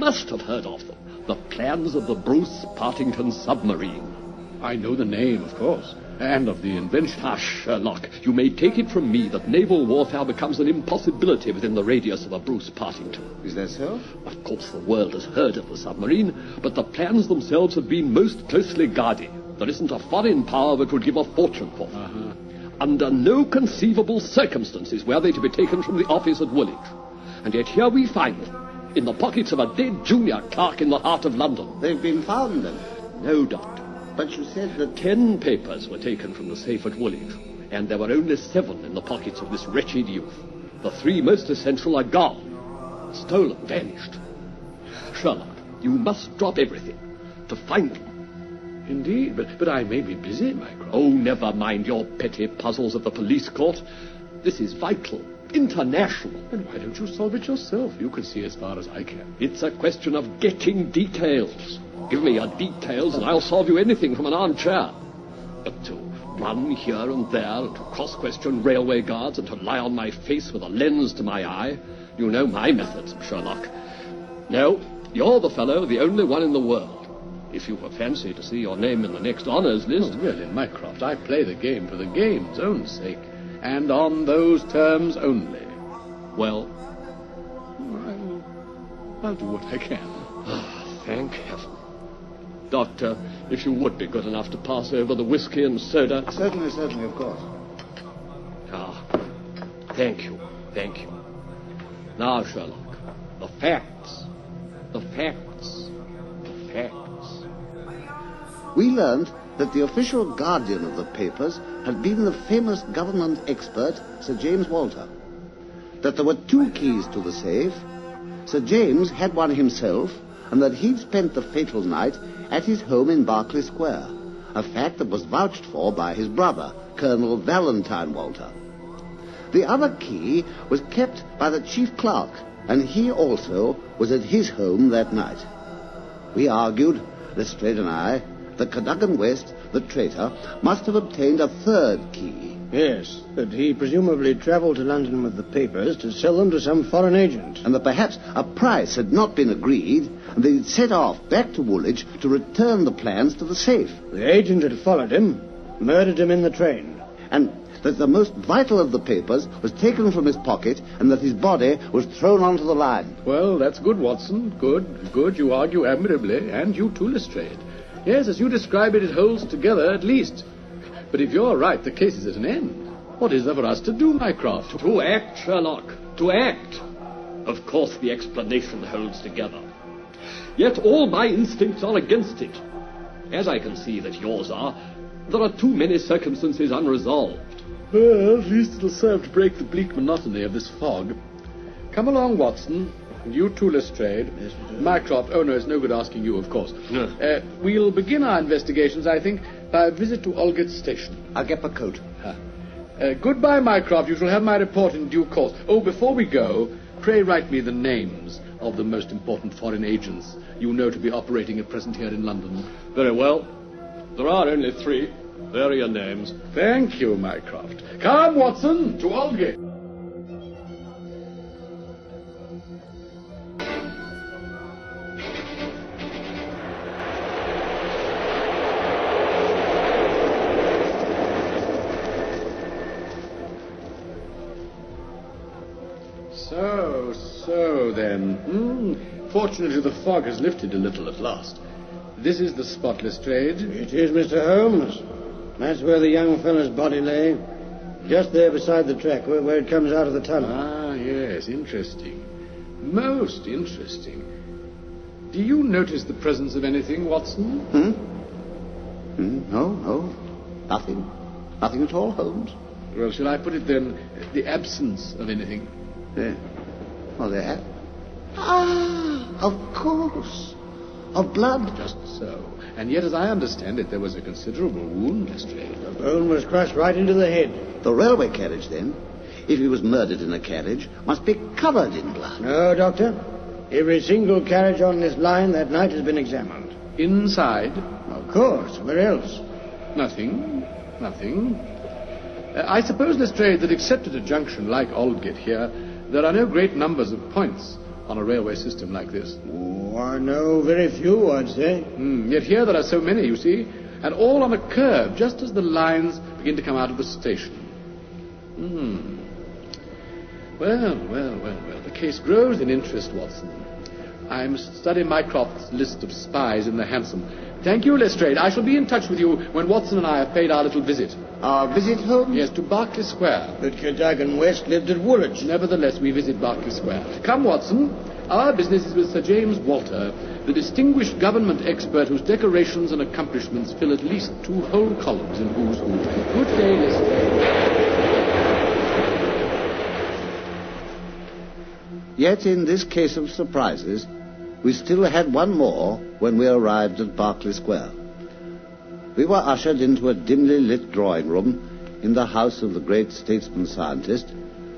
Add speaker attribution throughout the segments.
Speaker 1: must have heard of them. The plans of the Bruce Partington submarine.
Speaker 2: I know the name, of course, and of the invention.
Speaker 1: Sherlock, you may take it from me that naval warfare becomes an impossibility within the radius of a Bruce Partington.
Speaker 3: Is that so?
Speaker 1: Of course, the world has heard of the submarine, but the plans themselves have been most closely guarded. There isn't a foreign power that would give a fortune for them. Under no conceivable circumstances were they to be taken from the office at Woolwich. And yet here we find them, in the pockets of a dead junior clerk in the heart of London.
Speaker 3: They've been found, then?
Speaker 1: No, Doctor.
Speaker 3: But you said that
Speaker 1: 10 papers were taken from the safe at Woolwich, and there were only 7 in the pockets of this wretched youth. The 3 most essential are gone, stolen, vanished. Sherlock, you must drop everything to find them.
Speaker 2: Indeed, but I may be busy, Mycroft.
Speaker 1: Oh, never mind your petty puzzles of the police court. This is vital, international.
Speaker 2: Then why don't you solve it yourself? You can see as far as I can.
Speaker 1: It's a question of getting details. Give me your details and I'll solve you anything from an armchair. But to run here and there and to cross-question railway guards and to lie on my face with a lens to my eye, you know my methods, Sherlock. No, you're the fellow, the only one in the world. If you've a fancy to see your name in the next honours list...
Speaker 2: Oh, really, Mycroft, I play the game for the game's own sake, and on those terms only.
Speaker 1: Well?
Speaker 2: I'll do what I can.
Speaker 1: Thank heaven. Doctor, if you would be good enough to pass over the whiskey and soda...
Speaker 3: Certainly, of course.
Speaker 1: Thank you. Now, Sherlock, the facts.
Speaker 3: We learned that the official guardian of the papers had been the famous government expert, Sir James Walter. That there were 2 keys to the safe. Sir James had one himself, and that he'd spent the fatal night at his home in Berkeley Square, a fact that was vouched for by his brother, Colonel Valentine Walter. The other key was kept by the chief clerk, and he also was at his home that night. We argued, Lestrade and I, that Cadogan West, the traitor, must have obtained a 3rd key.
Speaker 4: Yes, that he presumably travelled to London with the papers to sell them to some foreign agent.
Speaker 3: And that perhaps a price had not been agreed, and they'd set off back to Woolwich to return the plans to the safe.
Speaker 4: The agent had followed him, murdered him in the train.
Speaker 3: And that the most vital of the papers was taken from his pocket, and that his body was thrown onto the line.
Speaker 2: Well, that's good, Watson. Good. You argue admirably, and you too, Lestrade. Yes, as you describe it, it holds together at least. But if you're right, the case is at an end. What is there for us to do, Mycroft?
Speaker 1: To act, Sherlock. To act. Of course the explanation holds together. Yet all my instincts are against it. As I can see that yours are, there are too many circumstances unresolved.
Speaker 2: Well, at least it'll serve to break the bleak monotony of this fog. Come along, Watson. And you too, Lestrade.
Speaker 4: Yes,
Speaker 2: Mycroft, no, it's no good asking you, of course.
Speaker 1: No.
Speaker 2: We'll begin our investigations, I think, by a visit to Aldgate Station.
Speaker 3: I'll get my coat.
Speaker 2: Goodbye, Mycroft. You shall have my report in due course. Oh, before we go, pray write me the names of the most important foreign agents you know to be operating at present here in London.
Speaker 1: Very well. There are only 3. There are your names.
Speaker 2: Thank you, Mycroft. Come, Watson, to Aldgate. So then. Fortunately, the fog has lifted a little at last. This is the spot, Lestrade.
Speaker 4: It is, Mr. Holmes. That's where the young fellow's body lay. Just there beside the track, where it comes out of the tunnel.
Speaker 2: Ah, yes, interesting. Most interesting. Do you notice the presence of anything, Watson?
Speaker 3: No. Nothing. Nothing at all, Holmes.
Speaker 2: Well, shall I put it then, the absence of anything?
Speaker 3: Yeah. Oh, there. Of course. Of blood.
Speaker 2: Just so. And yet, as I understand it, there was a considerable wound, Lestrade.
Speaker 4: The bone was crushed right into the head.
Speaker 3: The railway carriage, then, if he was murdered in a carriage, must be covered in blood.
Speaker 4: No, Doctor. Every single carriage on this line that night has been examined.
Speaker 2: Inside?
Speaker 4: Of course. Where else?
Speaker 2: Nothing. I suppose, Lestrade, that except at a junction like Aldgate here, there are no great numbers of points on a railway system like this.
Speaker 4: Oh, I know very few, I'd say.
Speaker 2: Yet here there are so many, you see, and all on a curve, just as the lines begin to come out of the station. Well. The case grows in interest, Watson. I must study Mycroft's list of spies in the hansom. Thank you, Lestrade. I shall be in touch with you when Watson and I have paid our little visit.
Speaker 3: Our visit, Holmes?
Speaker 2: Yes, to Berkeley Square.
Speaker 4: But Cadogan West lived at Woolwich.
Speaker 2: Nevertheless, we visit Berkeley Square. Come, Watson. Our business is with Sir James Walter, the distinguished government expert whose decorations and accomplishments fill at least 2 whole columns in Who's Who. Good day, Lestrade.
Speaker 3: Yet in this case of surprises, we still had one more when we arrived at Berkeley Square. We were ushered into a dimly lit drawing room in the house of the great statesman-scientist,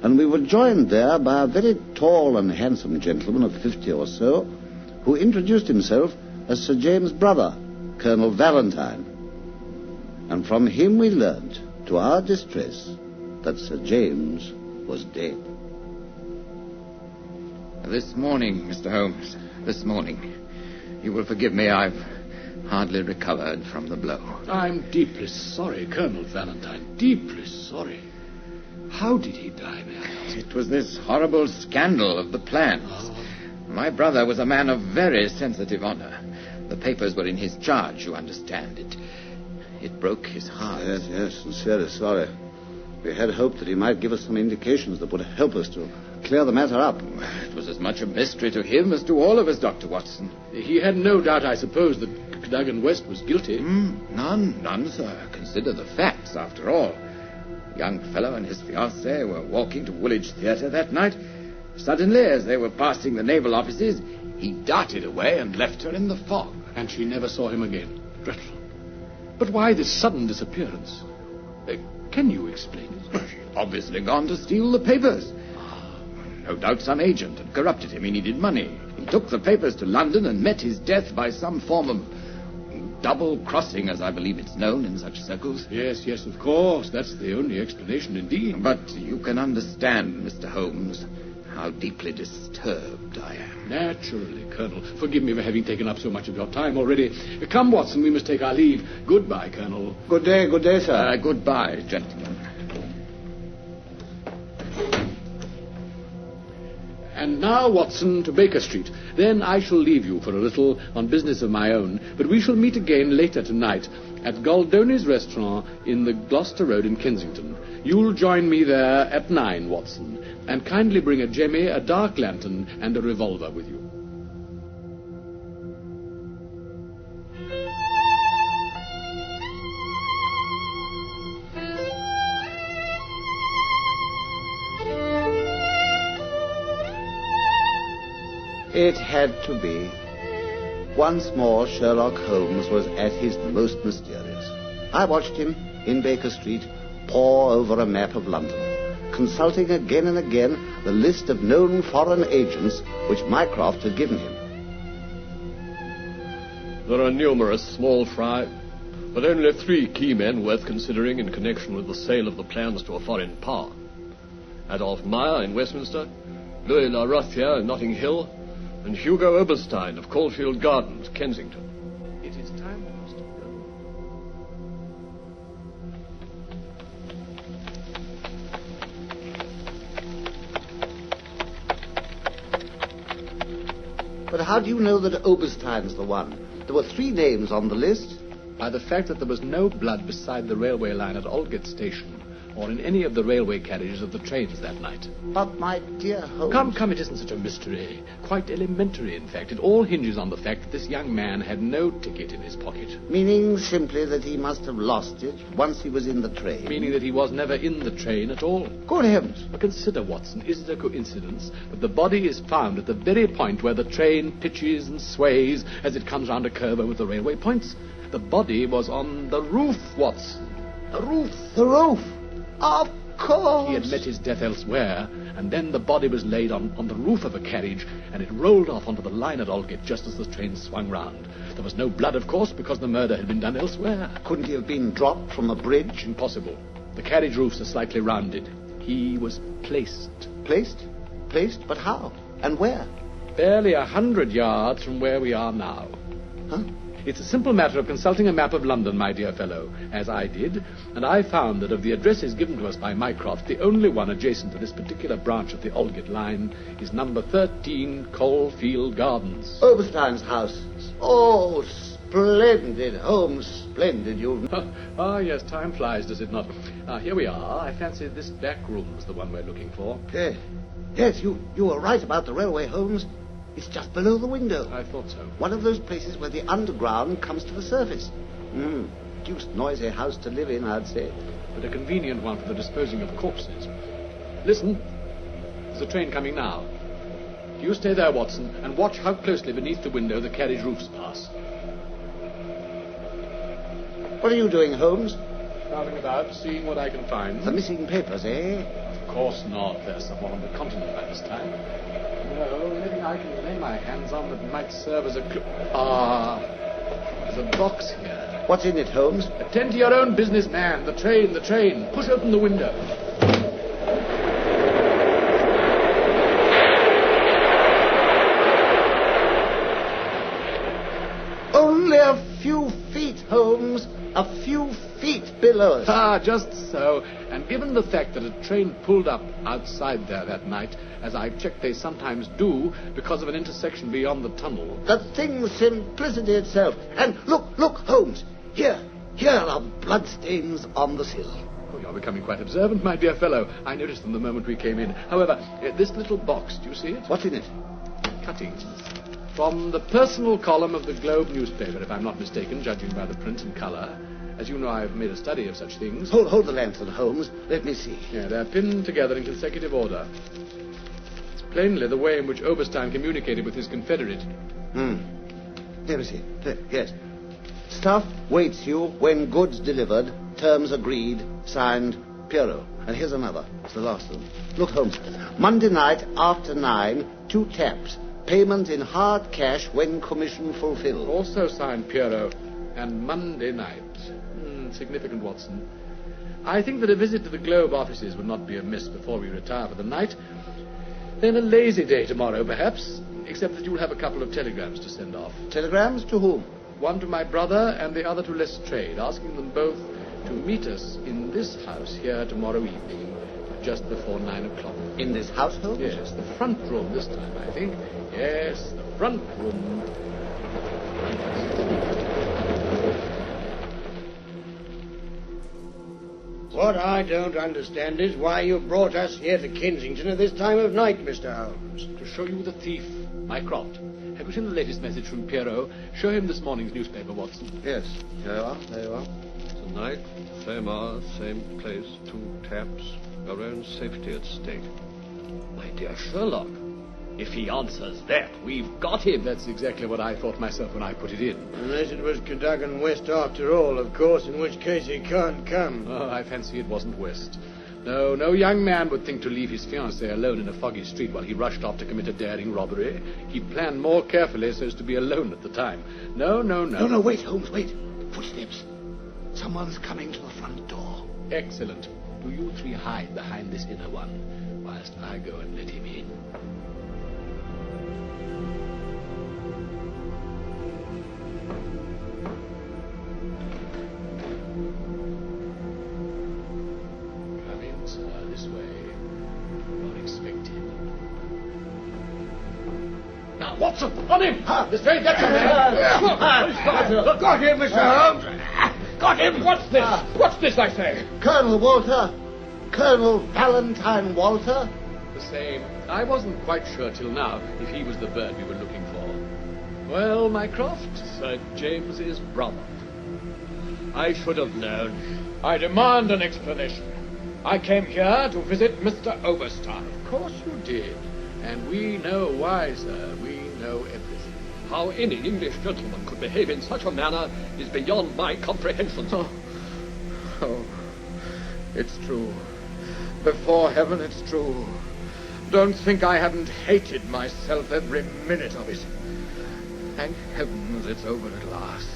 Speaker 3: and we were joined there by a very tall and handsome gentleman of 50 or so, who introduced himself as Sir James' brother, Colonel Valentine. And from him we learnt, to our distress, that Sir James was dead.
Speaker 5: This morning, Mr. Holmes, this morning. You will forgive me, I've hardly recovered from the blow.
Speaker 2: I'm deeply sorry, Colonel Valentine, deeply sorry. How did he die, may I ask?
Speaker 5: It was this horrible scandal of the plans. My brother was a man of very sensitive honor. The papers were in his charge, you understand. It broke his heart.
Speaker 3: Yes, sincerely sorry. We had hoped that he might give us some indications that would help us to clear the matter up.
Speaker 5: It was as much a mystery to him as to all of us, Dr. Watson.
Speaker 2: He had no doubt, I suppose, that Cadogan West was guilty.
Speaker 5: None, sir. Consider the facts, after all. The young fellow and his fiancée were walking to Woolwich Theatre that night. Suddenly, as they were passing the naval offices, he darted away and left her in the fog.
Speaker 2: And she never saw him again. Dreadful. But why this sudden disappearance? Can you explain it?
Speaker 5: She'd obviously gone to steal the papers. No doubt some agent had corrupted him. He needed money. He took the papers to London and met his death by some form of double-crossing, as I believe it's known in such circles.
Speaker 2: Yes, of course. That's the only explanation indeed.
Speaker 5: But you can understand, Mr. Holmes, how deeply disturbed I am.
Speaker 2: Naturally, Colonel. Forgive me for having taken up so much of your time already. Come, Watson, we must take our leave. Goodbye, Colonel.
Speaker 3: Good day, sir.
Speaker 5: Goodbye, gentlemen.
Speaker 2: And now, Watson, to Baker Street. Then I shall leave you for a little on business of my own, but we shall meet again later tonight at Goldoni's restaurant in the Gloucester Road in Kensington. You'll join me there at 9, Watson, and kindly bring a jemmy, a dark lantern, and a revolver with you.
Speaker 3: It had to be. Once more, Sherlock Holmes was at his most mysterious. I watched him, in Baker Street, pore over a map of London, consulting again and again the list of known foreign agents which Mycroft had given him.
Speaker 1: There are numerous small fry, but only 3 key men worth considering in connection with the sale of the plans to a foreign power. Adolph Meyer in Westminster, Louis La Rothiere in Notting Hill, and Hugo Oberstein of Caulfield Gardens, Kensington.
Speaker 2: It is time for us to
Speaker 3: go. But how do you know that Oberstein's the one? There were 3 names on the list.
Speaker 2: By the fact that there was no blood beside the railway line at Aldgate Station, or in any of the railway carriages of the trains that night.
Speaker 3: But, my dear Holmes...
Speaker 2: Come, it isn't such a mystery. Quite elementary, in fact. It all hinges on the fact that this young man had no ticket in his pocket.
Speaker 3: Meaning simply that he must have lost it once he was in the train.
Speaker 2: Meaning that he was never in the train at all.
Speaker 3: Good heavens.
Speaker 2: But consider, Watson, is it a coincidence that the body is found at the very point where the train pitches and sways as it comes round a curve over the railway points? The body was on the roof, Watson. The roof.
Speaker 3: The roof. Of course.
Speaker 2: He had met his death elsewhere, and then the body was laid on the roof of a carriage, and it rolled off onto the line at Aldgate just as the train swung round. There was no blood, of course, because the murder had been done elsewhere.
Speaker 3: Couldn't he have been dropped from a bridge?
Speaker 2: Impossible. The carriage roofs are slightly rounded. He was placed.
Speaker 3: Placed? Placed? But how? And where?
Speaker 2: Barely 100 yards from where we are now.
Speaker 3: Huh?
Speaker 2: It's a simple matter of consulting a map of London, my dear fellow, as I did, and I found that of the addresses given to us by Mycroft, the only one adjacent to this particular branch of the Aldgate line is number 13, Coalfield Gardens.
Speaker 3: Oberstein's house. Oh, splendid, Holmes, splendid.
Speaker 2: Yes, time flies, does it not? Here we are. I fancy this back room is the one we're looking for.
Speaker 3: Yes, you were right about the railway, Holmes. It's just below the window.
Speaker 2: I thought so.
Speaker 3: One of those places where the underground comes to the surface. Deuced noisy house to live in, I'd say.
Speaker 2: But a convenient one for the disposing of corpses. Listen, there's a train coming now. You stay there, Watson, and watch how closely beneath the window the carriage roofs pass.
Speaker 3: What are you doing, Holmes?
Speaker 2: Prowling about, seeing what I can find.
Speaker 3: The missing papers, eh?
Speaker 2: Of course not. There's someone on the continent by this time. No, anything I can lay my hands on that might serve as a clue. There's a box here.
Speaker 3: What's in it, Holmes?
Speaker 2: Attend to your own business, man. The train. Push open the window.
Speaker 3: Only a few feet, Holmes. A few feet below us.
Speaker 2: Just so. And given the fact that a train pulled up outside there that night, as I've checked they sometimes do, because of an intersection beyond the tunnel.
Speaker 3: The thing's simplicity itself. And look, Holmes. Here are bloodstains on the sill.
Speaker 2: Oh, you're becoming quite observant, my dear fellow. I noticed them the moment we came in. However, this little box, do you see it?
Speaker 3: What's in it?
Speaker 2: Cuttings. From the personal column of the Globe newspaper, if I'm not mistaken, judging by the print and colour. As you know, I've made a study of such things.
Speaker 3: Hold the lantern, Holmes. Let me see.
Speaker 2: Yeah, they're pinned together in consecutive order. It's plainly the way in which Oberstein communicated with his confederate.
Speaker 3: Let me see. Yes. Stuff waits you when goods delivered, terms agreed, signed, Pierrot. And here's another. It's the last one. Look, Holmes. Monday night after 9, 2 taps. Payment in hard cash when commission fulfilled.
Speaker 2: Also signed Pierrot. And Monday night. Significant, Watson. I think that a visit to the Globe offices would not be amiss before we retire for the night. Then a lazy day tomorrow, perhaps, except that you'll have a couple of telegrams to send off.
Speaker 3: Telegrams to whom?
Speaker 2: One to my brother and the other to Lestrade, asking them both to meet us in this house here tomorrow evening, just before 9 o'clock.
Speaker 3: In this household?
Speaker 2: Yes, the front room this time, I think. Yes, the front room.
Speaker 4: What I don't understand is why you brought us here to Kensington at this time of night, Mr. Holmes.
Speaker 2: To show you the thief, Mycroft. Have you seen the latest message from Pierrot? Show him this morning's newspaper, Watson.
Speaker 3: Yes. There you are.
Speaker 1: Tonight, same hour, same place, 2 taps, your own safety at stake. My dear Sherlock, if he answers that, we've got him.
Speaker 2: That's exactly what I thought myself when I put it in.
Speaker 4: Unless it was Cadogan West after all, of course, in which case he can't come.
Speaker 2: Oh, I fancy it wasn't West. No young man would think to leave his fiancée alone in a foggy street while he rushed off to commit a daring robbery. He planned more carefully so as to be alone at the time. No.
Speaker 3: No, wait, Holmes, wait. Footsteps. Someone's coming to the front door.
Speaker 2: Excellent. Do you 3 hide behind this inner one, whilst I go and let him in. This way. Not expected. Now, Watson, on him! This way, that's him!
Speaker 4: Got him, Mr. Holmes!
Speaker 1: Got him! What's this, I say?
Speaker 3: Colonel Walter. Colonel Valentine Walter.
Speaker 2: The same. I wasn't quite sure till now if he was the bird we were looking for. Well, Mycroft?
Speaker 1: Sir James's brother. I should have known.
Speaker 5: I demand an explanation. I came here to visit Mr. Oberstein.
Speaker 2: Of course you did. And we know why, sir. We know everything.
Speaker 1: How any English gentleman could behave in such a manner is beyond my comprehension.
Speaker 5: Oh, it's true. Before heaven, it's true. Don't think I haven't hated myself every minute of it. Thank heavens it's over at last.